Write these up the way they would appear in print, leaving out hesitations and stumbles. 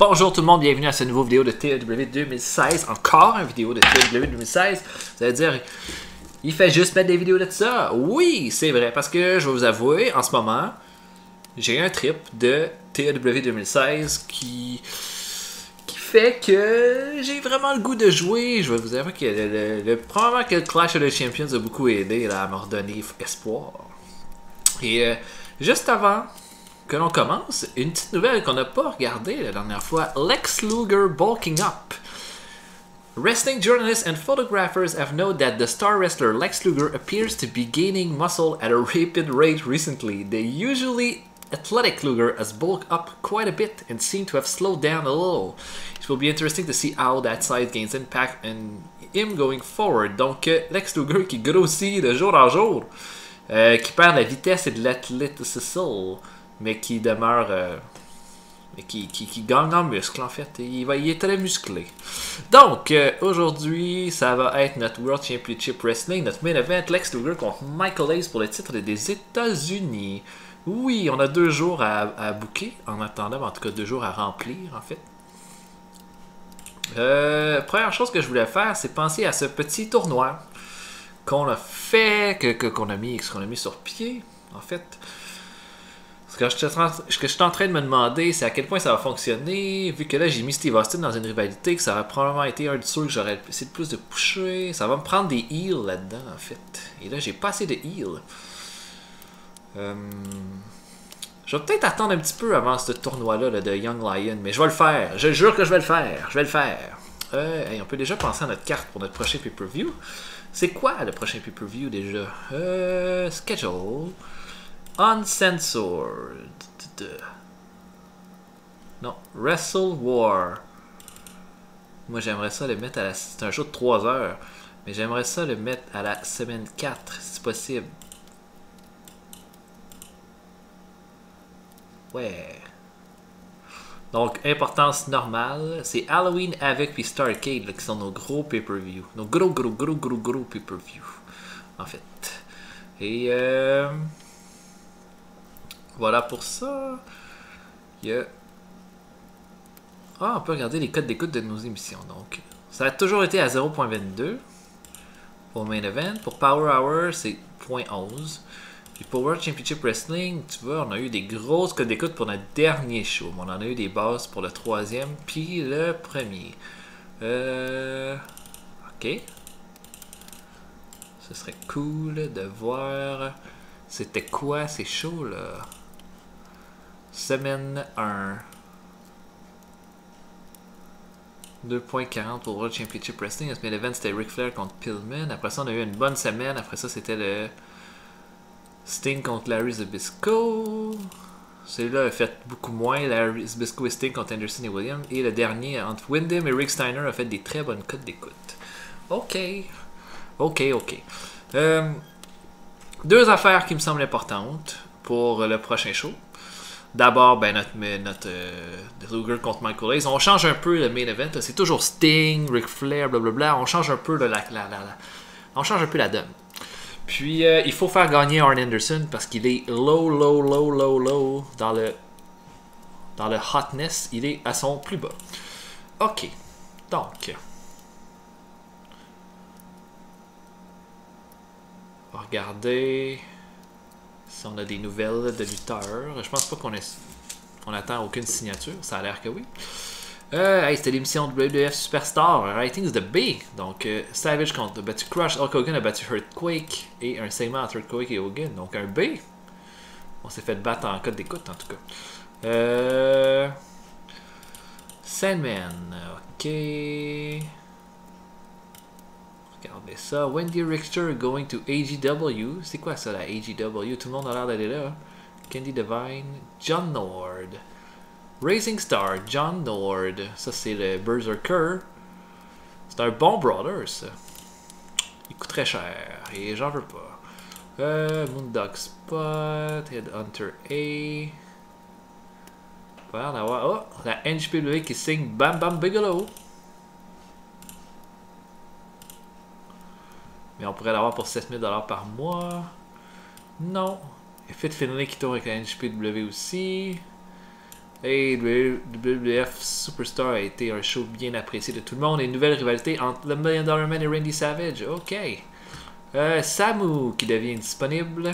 Bonjour tout le monde, bienvenue à cette nouvelle vidéo de TEW 2016. Encore une vidéo de TEW 2016. Vous allez dire, il fait juste mettre des vidéos de ça. Oui, c'est vrai, parce que je vais vous avouer, en ce moment, j'ai un trip de TEW 2016 qui fait que j'ai vraiment le goût de jouer. Je vais vous avouer que probablement que le Clash of the Champions a beaucoup aidé là, à me redonner espoir. Et juste avant que l'on commence, une petite nouvelle qu'on n'a pas regardée la dernière fois. Lex Luger bulking up. Wrestling journalists and photographers have noted that the star wrestler Lex Luger appears to be gaining muscle at a rapid rate recently. The usually athletic Luger has bulked up quite a bit and seemed to have slowed down a little. It will be interesting to see how that size gains impact on him going forward. Donc, Lex Luger qui grossit de jour en jour, qui perd la vitesse et de l'athlétisme, mais qui demeure... mais qui gagne en muscle, en fait. Il est très musclé. Donc, aujourd'hui, ça va être notre World Championship Wrestling, notre main event, Lex Luger contre Michael Hayes pour le titre des États-Unis. Oui, on a 2 jours à booker, en attendant, en tout cas 2 jours à remplir, en fait. Première chose que je voulais faire, c'est penser à ce petit tournoi qu'on a fait, qu'on a mis sur pied, en fait. Ce que je suis en train de me demander, c'est à quel point ça va fonctionner, vu que là j'ai mis Steve Austin dans une rivalité, que ça aurait probablement été un de ceux que j'aurais essayé de plus de pusher. Ça va me prendre des heals là-dedans, en fait. Et là, j'ai pas assez de heals. Je vais peut-être attendre un petit peu avant ce tournoi-là là, de Young Lion, mais je vais le faire. Je jure que je vais le faire. Je vais le faire. Hey, on peut déjà penser à notre carte pour notre prochain pay-per-view. C'est quoi le prochain pay-per-view déjà? Schedule. Uncensored. Non, Wrestle War. Moi j'aimerais ça le mettre à la... C'est un show de 3 heures. Mais j'aimerais ça le mettre à la semaine 4, si possible. Ouais. Donc, importance normale, c'est Halloween avec puis Starcade là, qui sont nos gros pay-per-view. Nos gros pay-per-view. En fait. Et voilà pour ça. Il y a... on peut regarder les codes d'écoute de nos émissions. Donc, ça a toujours été à 0.22 pour Main Event. Pour Power Hour, c'est 0.11. Puis pour World Championship Wrestling, tu vois, on a eu des grosses codes d'écoute pour notre dernier show. On en a eu des bases pour le 3e, puis le premier. Ok. Ce serait cool de voir c'était quoi ces shows-là. Semaine 1. 2.40 pour World Championship Wrestling. Le main event, c'était Ric Flair contre Pillman. Après ça, on a eu une bonne semaine. Après ça, c'était le Sting contre Larry Zbyszko. Celui-là a fait beaucoup moins. Larry Zbyszko et Sting contre Anderson et Williams. Et le dernier, entre Windham et Rick Steiner, a fait des très bonnes cotes d'écoute. Ok. 2 affaires qui me semblent importantes pour le prochain show. D'abord, ben, notre Luger contre Michael Hayes. On change un peu le main event. C'est toujours Sting, Ric Flair, blablabla. On change un peu on change un peu la donne. Puis, il faut faire gagner Arn Anderson parce qu'il est low dans le hotness. Il est à son plus bas. Ok. Donc, on va regarder si on a des nouvelles de lutteurs. Je pense pas qu'on attend aucune signature. Ça a l'air que oui. Hey, c'était l'émission de WWF Superstar. Ratings de B. Donc, Savage contre a battu Crush. Hulk Hogan a battu Earthquake. Et un segment entre Earthquake et Hogan. Donc, un B. On s'est fait battre en code d'écoute, en tout cas. Sandman. Ok. Regardez ça. Wendy Richter going to AGW. C'est quoi ça, la AGW? Tout le monde a l'air d'aller là. Candy Divine. John Nord. Racing Star. John Nord. Ça, c'est le Berserker. C'est un bon brawler, ça. Il coûte très cher. Et j'en veux pas. Moondog Spot. Headhunter A. Pas l'air d'avoir... Oh! La NJPW qui signe Bam Bam Bigelow. Mais on pourrait l'avoir pour 7000$ par mois. Non. Fit Finlay qui tourne avec la NJPW aussi. Hey, WWF Superstar a été un show bien apprécié de tout le monde. Et une nouvelle rivalité entre le Million Dollar Man et Randy Savage. Ok. Samu qui devient disponible.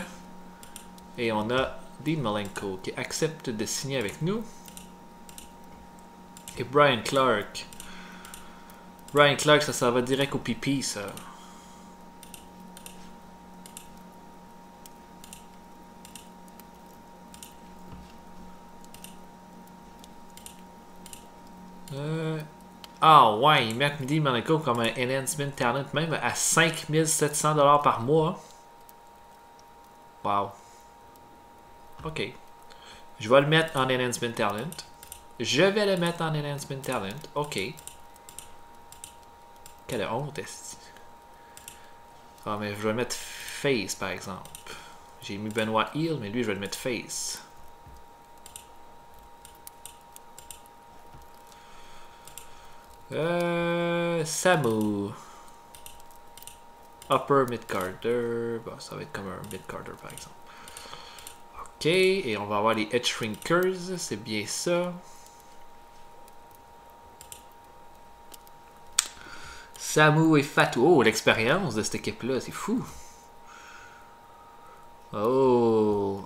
Et on a Dean Malenko qui accepte de signer avec nous. Et Brian Clark. Brian Clark, ça va direct au pipi, ça. Ah ouais, ils mettent Dean Malenko comme un enhancement talent même à 5700$ par mois. Wow. Ok. Je vais le mettre en enhancement talent. Je vais le mettre en enhancement talent. Ok. Quelle honte est-ce? Ah mais je vais le mettre face par exemple. J'ai mis Benoit Heel, mais lui je vais le mettre face. Samu. Upper mid-carder. Bon, ça va être comme un mid-carder par exemple. Ok, et on va avoir les Edge Shrinkers, c'est bien ça. Samu et Fatou. Oh, l'expérience de cette équipe-là, c'est fou. Oh,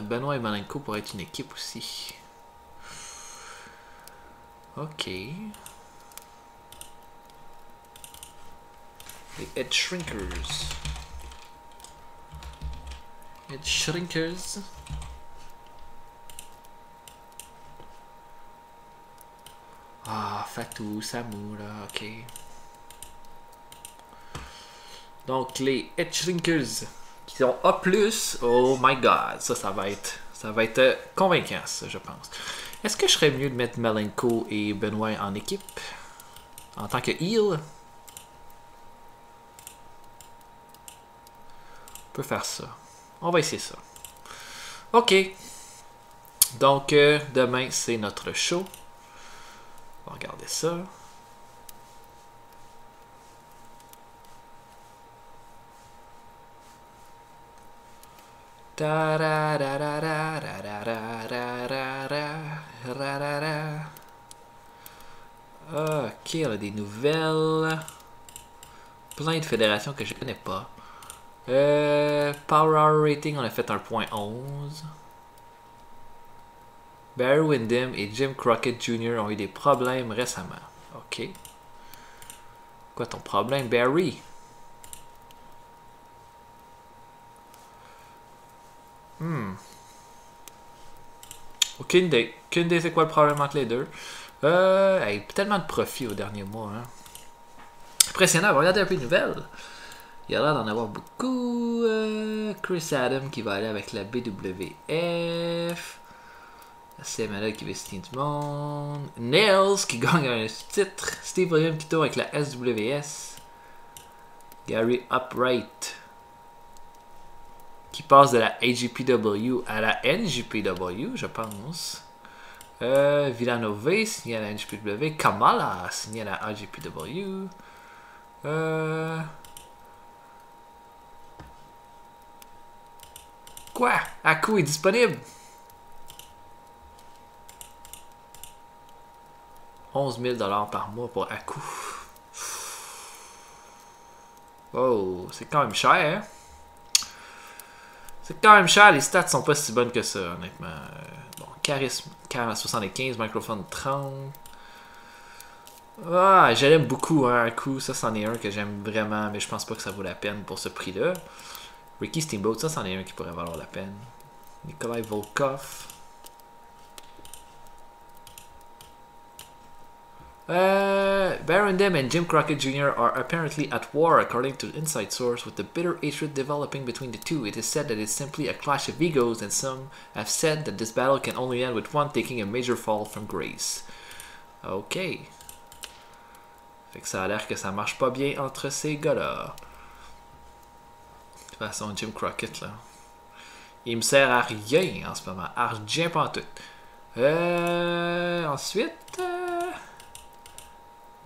Benoit et Malenko pourraient être une équipe aussi. Ok. Les Edge Shrinkers. Edge Shrinkers. Ah, Fatou, Samu, là, ok. Donc, les Edge Shrinkers qui sont A+, oh my god, ça va être convaincant, ça, je pense. Est-ce que je serais mieux de mettre Malenko et Benoit en équipe? En tant que heel? On peut faire ça. On va essayer ça. Ok. Donc, demain, c'est notre show. On va regarder ça. Ok, on a des nouvelles. Plein de fédérations que je connais pas. Power Hour Rating, on a fait 1.11. Barry Windham et Jim Crockett Jr. ont eu des problèmes récemment. Ok. Quoi ton problème, Barry? Aucune idée. Aucune idée c'est quoi le problème entre les deux. Hey, tellement de profit au dernier mois. Hein. Impressionnant. On va regarder un peu de nouvelles. Il y a l'air d'en avoir beaucoup. Chris Adam qui va aller avec la BWF. CMLL qui veut signer du monde. Nails qui gagne un titre. Steve Williams qui tourne avec la SWS. Gary Upright qui passe de la AGPW à la NGPW, je pense. Villanova signé à la NGPW. Kamala signé à la AGPW. Quoi? Aku est disponible? 11 000 $ par mois pour Aku. Oh, c'est quand même cher. Hein? C'est quand même cher. Les stats sont pas si bonnes que ça, honnêtement. Bon, charisme 75, microphone 30. Ah, je l'aime beaucoup, hein, Aku. Ça, c'en est un que j'aime vraiment, mais je pense pas que ça vaut la peine pour ce prix-là. Ricky Steamboat, ça, c'en est un qui pourrait valoir la peine. Nikolai Volkov. Baron Dem and Jim Crockett Jr. are apparently at war, according to inside source, with the bitter hatred developing between the two. It is said that it's simply a clash of egos, and some have said that this battle can only end with one taking a major fall from grace. Ok. Fait que ça a l'air que ça marche pas bien entre ces gars-là. De toute façon, Jim Crockett, là. Il me sert à rien en ce moment. Argent pantoute. Ensuite...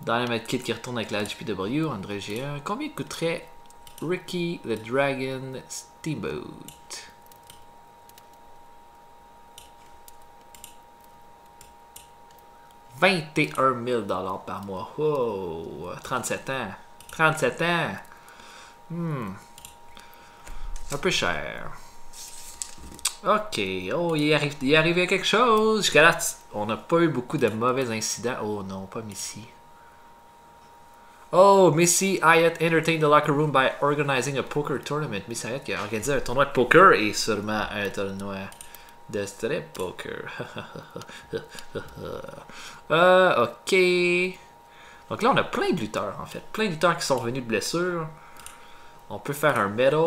Dynamite Kid qui retourne avec la HPW, André G1. Combien coûterait Ricky the Dragon Steamboat? 21 000 $ par mois. Oh, 37 ans. 37 ans. Un peu cher. Ok. Oh, il est arrivé quelque chose. Jusqu'à là, on n'a pas eu beaucoup de mauvais incidents. Oh non, pas Missy. Oh, Missy Hyatt entertained the locker room by organizing a poker tournament. Missy Hyatt qui a organisé un tournoi de poker et sûrement un tournoi de strip poker. Ok. Donc là, on a plein de lutteurs en fait. Plein de lutteurs qui sont revenus de blessures. On peut faire un medal.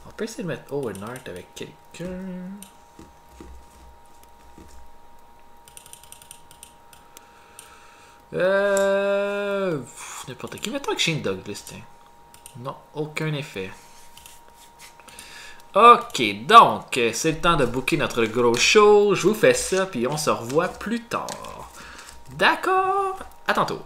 On peut essayer de mettre Owen Hart avec quelqu'un. N'importe qui. Mettons avec Shane Douglas, tiens. Non, aucun effet. Ok, donc, c'est le temps de booker notre gros show. Je vous fais ça, puis on se revoit plus tard. D'accord? À tantôt.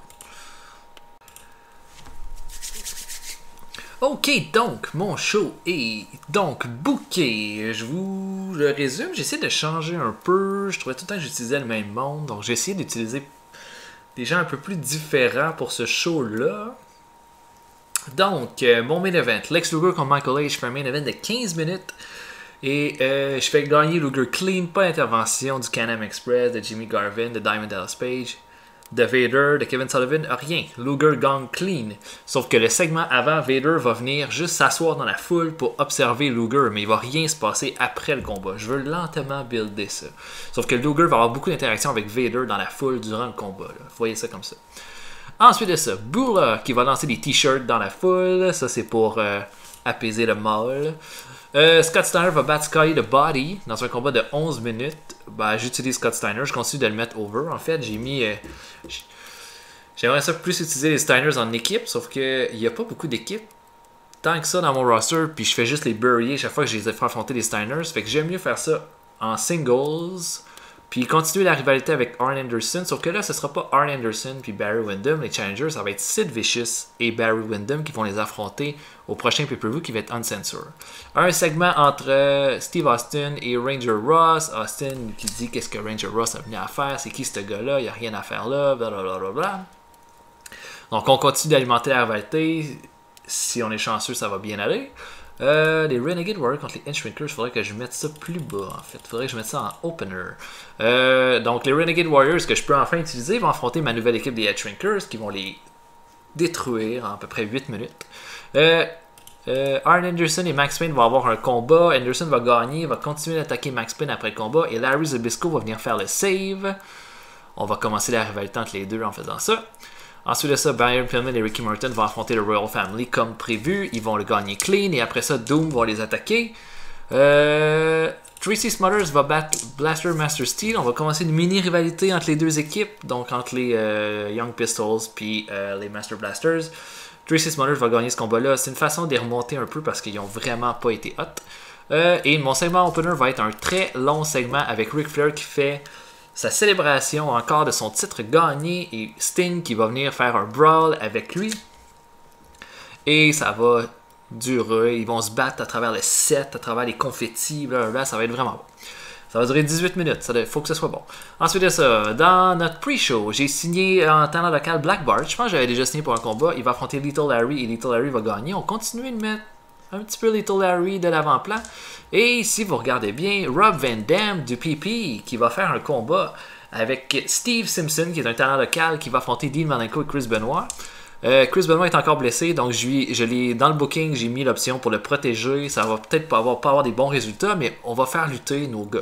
Ok, donc, mon show est donc booké. Je vous le résume. J'essaie de changer un peu. Je trouvais tout le temps que j'utilisais le même monde. Donc, j'ai essayé d'utiliser des gens un peu plus différents pour ce show-là. Donc, mon main event, Lex Luger contre Michael Hayes. Je fais un main event de 15 minutes. Et je fais gagner Luger clean, pas d'intervention du Can-Am Express, de Jimmy Garvin, de Diamond Dallas Page, de Vader, de Kevin Sullivan, rien. Luger gagne clean. Sauf que le segment avant, Vader va venir juste s'asseoir dans la foule pour observer Luger, mais il va rien se passer après le combat. Je veux lentement builder ça. Sauf que Luger va avoir beaucoup d'interactions avec Vader dans la foule durant le combat. Là. Vous voyez ça comme ça. Ensuite de ça, Bula qui va lancer des t-shirts dans la foule. Ça, c'est pour apaiser le mal. Scott Steiner va battre Scotty the Body dans un combat de 11 minutes. Ben, j'utilise Scott Steiner. Je continue de le mettre over. En fait, j'ai mis... j'aimerais ça plus utiliser les Steiners en équipe, sauf qu'il n'y a pas beaucoup d'équipes tant que ça dans mon roster. Puis je fais juste les burier chaque fois que je les ai fait affronter les Steiners. Fait que j'aime mieux faire ça en singles. Puis continuer la rivalité avec Arn Anderson. Sauf que là, ce sera pas Arn Anderson puis Barry Windham, les challengers. Ça va être Sid Vicious et Barry Windham qui vont les affronter au prochain pay-per-view qui va être Uncensored. Un segment entre Steve Austin et Ranger Ross. Austin qui dit qu'est-ce que Ranger Ross a venu à faire. C'est qui ce gars-là? Il n'y a rien à faire là. Blablabla. Donc on continue d'alimenter la rivalité. Si on est chanceux, ça va bien aller. Les Renegade Warriors contre les Inchrinkers, il faudrait que je mette ça plus bas en fait. Il faudrait que je mette ça en opener. Donc les Renegade Warriors que je peux enfin utiliser vont affronter ma nouvelle équipe des Inchrinkers qui vont les détruire en à peu près 8 minutes. Arn Anderson et Max Payne vont avoir un combat. Anderson va gagner, va continuer d'attaquer Max Payne après le combat et Larry Zbyszko va venir faire le save. On va commencer la rivalité entre les deux en faisant ça. Ensuite de ça, Brian Pillman et Ricky Morton vont affronter le Royal Family comme prévu. Ils vont le gagner clean et après ça, Doom va les attaquer. Tracy Smothers va battre Blaster Master Steel. On va commencer une mini-rivalité entre les deux équipes, donc entre les Young Pistols puis les Master Blasters. Tracy Smothers va gagner ce combat-là. C'est une façon de les remonter un peu parce qu'ils n'ont vraiment pas été hot. Et mon segment opener va être un très long segment avec Ric Flair qui fait sa célébration encore de son titre gagné et Sting qui va venir faire un brawl avec lui. Et ça va durer. Ils vont se battre à travers le set, à travers les confettis. Blablabla, ça va être vraiment bon. Ça va durer 18 minutes. Il faut que ce soit bon. Ensuite de ça, dans notre pre-show, j'ai signé en talent local Black Bart. Je pense que j'avais déjà signé pour un combat. Il va affronter Little Larry et Little Larry va gagner. On continue de mettre un petit peu Little Larry de l'avant-plan. Et si vous regardez bien, Rob Van Dam du PP qui va faire un combat avec Steve Simpson qui est un talent local qui va affronter Dean Malenko et Chris Benoit. Chris Benoit est encore blessé, donc dans le booking, j'ai mis l'option pour le protéger. Ça va peut-être pas avoir des bons résultats, mais on va faire lutter nos gars.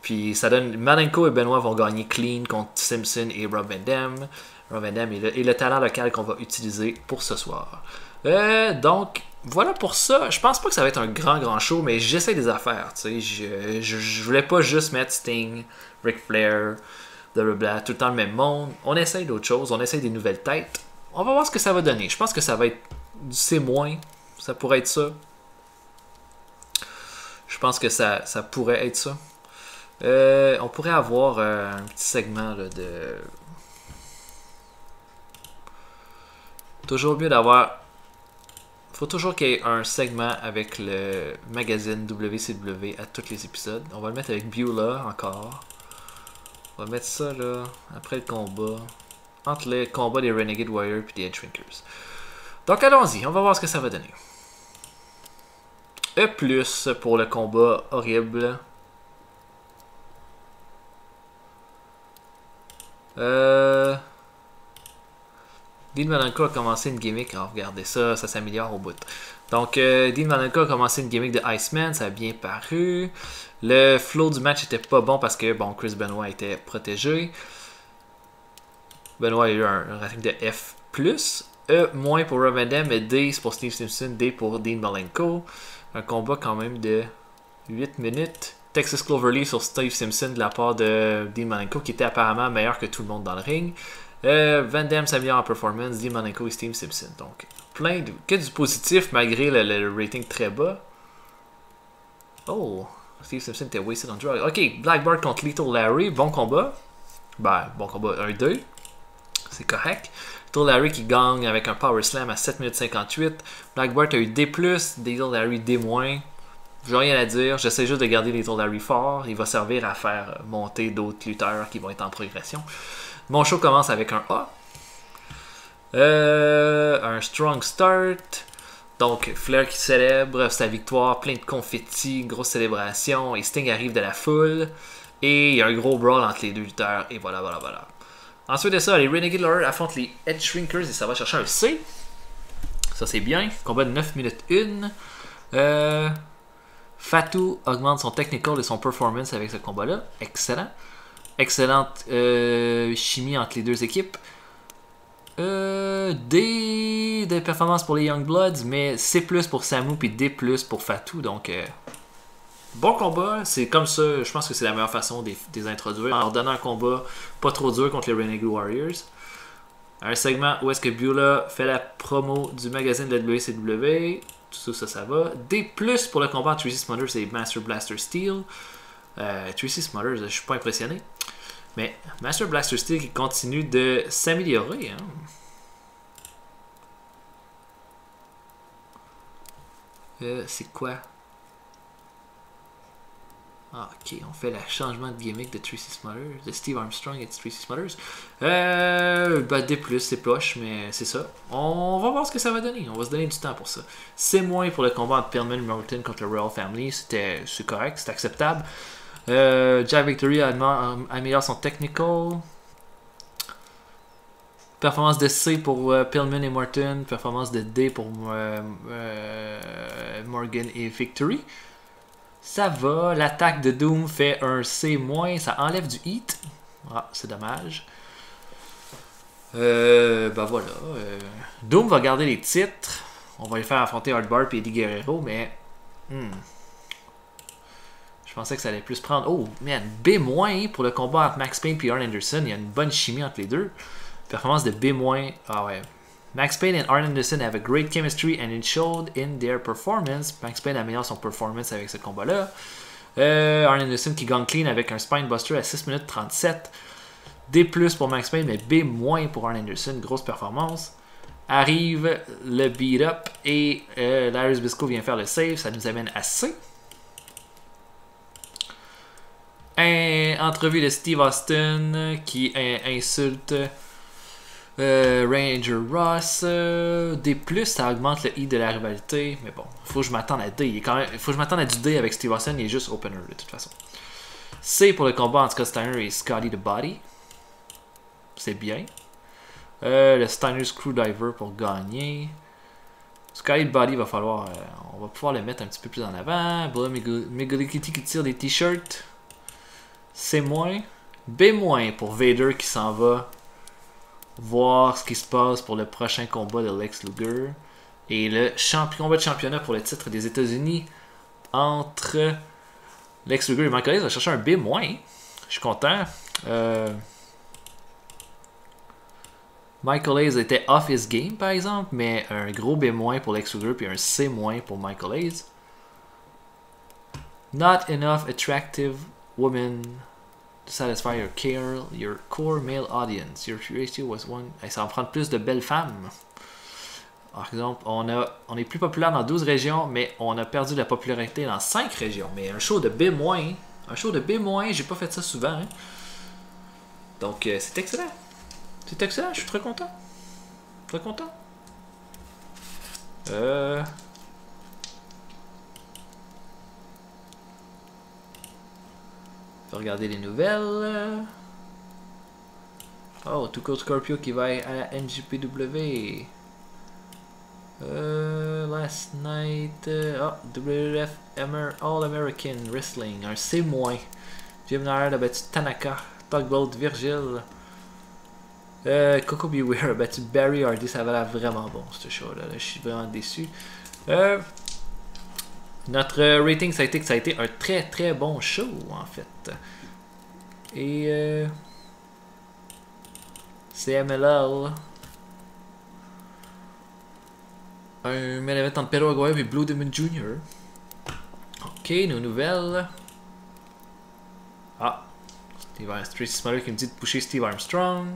Puis ça donne Malenko et Benoit vont gagner clean contre Simpson et Rob Van Dam. Rob Van Dam est le talent local qu'on va utiliser pour ce soir. Donc voilà pour ça. Je pense pas que ça va être un grand show, mais j'essaie des affaires. Je voulais pas juste mettre Sting, Ric Flair, blablabla, tout le temps le même monde. On essaye d'autres choses, on essaye des nouvelles têtes. On va voir ce que ça va donner. Je pense que ça va être du C-. Ça pourrait être ça. Je pense que ça pourrait être ça. On pourrait avoir un petit segment là, de... Toujours mieux d'avoir faut toujours qu'il y ait un segment avec le magazine WCW à tous les épisodes. On va le mettre avec Beulah encore. On va mettre ça là, après le combat. Entre le combat des Renegade Warriors et des Edge Shrinkers. Donc allons-y, on va voir ce que ça va donner. E+, pour le combat horrible. Dean Malenko a commencé une gimmick. Oh, regardez ça, ça s'améliore au bout. Donc, Dean Malenko a commencé une gimmick de Iceman, ça a bien paru. Le flow du match était pas bon parce que bon, Chris Benoit était protégé. Benoit a eu un rating de F+. E- pour Rob Van Dam, et D pour Steve Simpson, D pour Dean Malenko. Un combat quand même de 8 minutes. Texas Cloverleaf sur Steve Simpson de la part de Dean Malenko, qui était apparemment meilleur que tout le monde dans le ring. Van Damme s'améliore en performance, Dean Malenko et Steve Simpson. Donc, que du positif malgré le rating très bas. Oh, Steve Simpson était wasted on drug. Ok, Blackbird contre Lethal Larry, bon combat. Ben, bon combat, 1-2. C'est correct. Lethal Larry qui gagne avec un Power Slam à 7 minutes 58. Blackbird a eu D+, Lethal Larry D-. J'ai rien à dire, j'essaie juste de garder Lethal Larry fort. Il va servir à faire monter d'autres lutteurs qui vont être en progression. Mon show commence avec un A. Un strong start. Donc, Flair qui célèbre sa victoire, plein de confettis, grosse célébration. Et Sting arrive de la foule. Et il y a un gros brawl entre les deux lutteurs. Et voilà. Ensuite de ça, les Renegade Warriors affrontent les Edge Shrinkers et ça va chercher un C. Ça, c'est bien. Combat de 9 minutes 1. Fatou augmente son technical et son performance avec ce combat-là. Excellent. Excellente chimie entre les deux équipes. D de performance pour les Young Bloods, mais C+ pour Samu puis D+ pour Fatou. Donc, bon combat. C'est comme ça, je pense que c'est la meilleure façon de les introduire. En leur donnant un combat pas trop dur contre les Renegade Warriors. Un segment où est-ce que Beulah fait la promo du magazine de la WCW. Tout ça, ça va. D+, pour le combat entre Tracy Smothers et Master Blaster Steel. Tracy Smothers, je suis pas impressionné. Mais Master Blaster Steel qui continue de s'améliorer. Hein. C'est quoi? Ah, ok, on fait le changement de gimmick de Tracy Smothers, de Steve Armstrong et de Tracy Smothers. D+, c'est poche, mais c'est ça. On va voir ce que ça va donner. On va se donner du temps pour ça. C'est moins pour le combat entre Pillman et Morton contre le Royal Family. C'est correct, c'est acceptable. Jack Victory améliore son technical. Performance de C pour Pillman et Morton. Performance de D pour Morgan et Victory. Ça va. L'attaque de Doom fait un C-. Ça enlève du heat. Ah, c'est dommage. Ben voilà. Doom va garder les titres. On va les faire affronter Hardbar et Eddie Guerrero, mais... Je pensais que ça allait plus prendre... Oh, man, B- pour le combat entre Max Payne et Arn Anderson. Il y a une bonne chimie entre les deux. Performance de B-. Ah ouais. Max Payne and Arn Anderson have a great chemistry and it showed in their performance. Max Payne améliore son performance avec ce combat-là. Arn Anderson qui gagne clean avec un Spinebuster à 6 minutes 37. D+ pour Max Payne, mais B- pour Arn Anderson. Grosse performance. Arrive le beat-up et Larry Zbyszko vient faire le save. Ça nous amène à C. Entrevue de Steve Austin qui insulte Ranger Ross. D+, ça augmente le I de la rivalité. Mais bon, faut que je m'attende à D. Faut que je m'attende à du D avec Steve Austin. Il est juste opener de toute façon. C pour le combat entre Scott Steiner et Scotty the Body. C'est bien. Le Steiner Screwdriver pour gagner. Scotty the Body va falloir... on va pouvoir le mettre un petit peu plus en avant. Megalikity qui tire des t-shirts. C-. B- pour Vader qui s'en va voir ce qui se passe pour le prochain combat de Lex Luger. Et le combat de championnat pour le titre des États-Unis entre Lex Luger et Michael Hayes va chercher un B-. Je suis content. Michael Hayes était off his game par exemple, mais un gros B- pour Lex Luger puis un C- pour Michael Hayes. Not enough attractive women to satisfy your core male audience. Your ratio was one. Ça va prendre plus de belles femmes. Par exemple, on est plus populaire dans 12 régions, mais on a perdu de la popularité dans 5 régions. Mais un show de B-, j'ai pas fait ça souvent. Hein. Donc, c'est excellent. C'est excellent, je suis très content. Très content. Regarder les nouvelles. Oh, Tuco Scorpio qui va à la NJPW. Last night. WWF All American Wrestling. Un C-. Jim Nair a battu Tanaka. Tugboat Virgil. Coco Beware a battu Barry Hardy. Ça va l'air vraiment bon ce show-là. Je suis vraiment déçu. Notre rating, ça a été un très très bon show en fait. Et CMLL. Un main event entre Pedro Aguayo et Blue Demon Jr. Ok, nos nouvelles. Ah, Tracy Smoller qui me dit de pusher Steve Armstrong.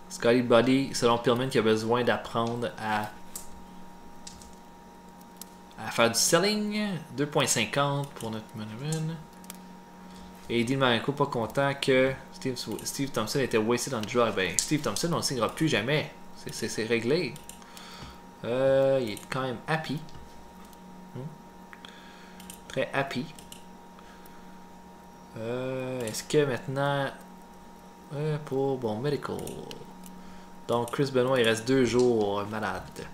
Scotty Buddy, selon Pillman, qui a besoin d'apprendre à faire du selling. 2.50 pour notre main event. Et Dean Malenko pas content que Steve Thompson était wasted dans le draw. Ben, Steve Thompson, on ne le signera plus jamais. C'est réglé. Il est quand même happy. Très happy. Est-ce que maintenant... pour... Bon, medical. Donc, Chris Benoit, il reste 2 jours malade.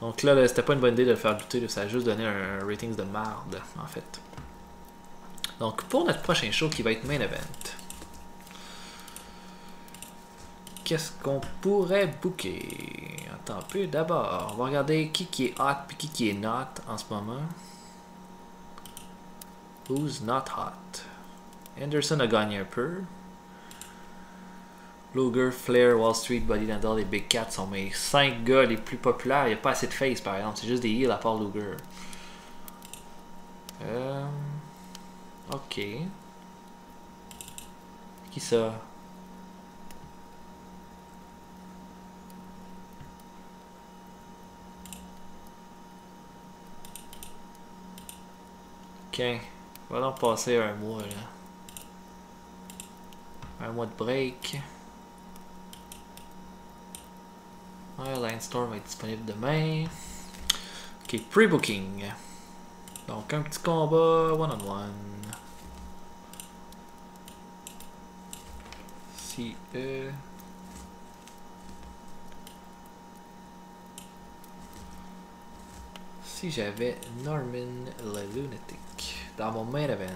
Donc là c'était pas une bonne idée de le faire douter. Là, ça a juste donné un ratings de marde, en fait. Donc, pour notre prochain show qui va être Main Event... Qu'est-ce qu'on pourrait booker? Attends un peu. D'abord, on va regarder qui est hot et qui est not en ce moment. Who's not hot? Anderson a gagné un peu. Luger, Flair, Wall Street, Buddy Landell et Big Cat sont mes 5 gars les plus populaires. Il n'y a pas assez de face par exemple. C'est juste des heels à part Luger. Ok. Qui ça? Ok, on va donc passer un mois là. Un mois de break. Ouais, Linestorm va être disponible demain. Ok, pre-booking. Donc un petit combat one-on-one. Si si j'avais Norman le Lunatic dans mon main event.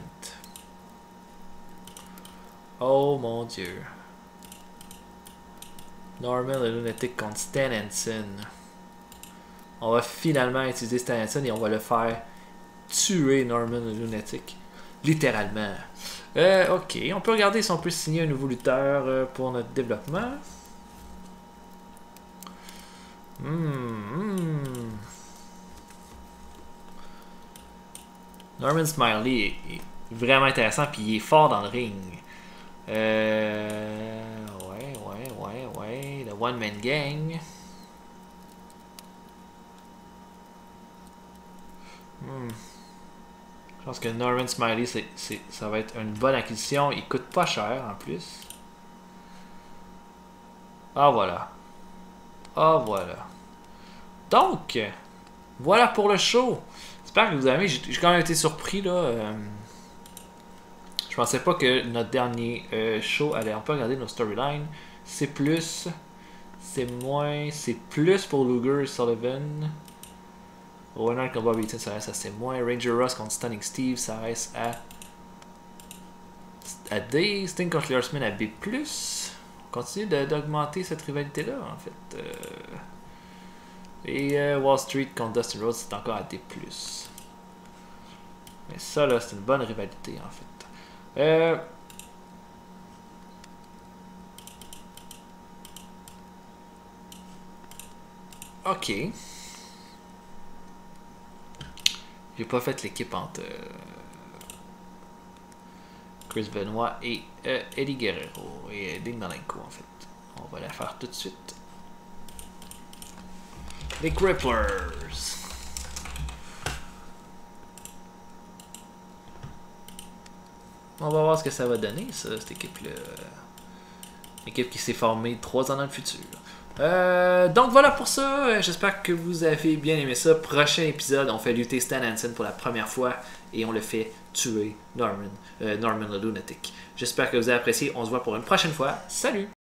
Oh mon dieu. Norman le Lunatic contre Stan Hansen. On va finalement utiliser Stan Hansen et on va le faire tuer Norman le Lunatic. Littéralement. Ok, on peut regarder si on peut signer un nouveau lutteur pour notre développement. Norman Smiley est vraiment intéressant puis il est fort dans le ring. Ouais. Le One Man Gang. Je pense que Norman Smiley, ça va être une bonne acquisition. Il coûte pas cher en plus. Ah voilà. Donc, voilà pour le show. J'espère que vous avez aimé. J'ai quand même été surpris là. Je pensais pas que notre dernier show allait. On peut regarder nos storylines. C'est plus. C'est moins. C'est plus pour Luger et Sullivan. Owen Hart contre Bobby Eaton, ça reste à C-. Ranger Ross contre Stunning Steve, ça reste à D. Sting contre les Horsemen à B+. On continue d'augmenter cette rivalité-là, en fait. Et Wall Street contre Dustin Rhodes, c'est encore à D+. Mais ça, là, c'est une bonne rivalité, en fait. Ok. J'ai pas fait l'équipe entre Chris Benoit et Eddie Guerrero et Dean Malenko en fait. On va la faire tout de suite. Les Cripplers. On va voir ce que ça va donner, ça, cette équipe-là. Équipe qui s'est formée 3 ans dans le futur. Donc voilà pour ça. J'espère que vous avez bien aimé ça. Prochain épisode, on fait lutter Stan Hansen pour la première fois et on le fait tuer Norman le Lunatic. J'espère que vous avez apprécié. On se voit pour une prochaine fois. Salut!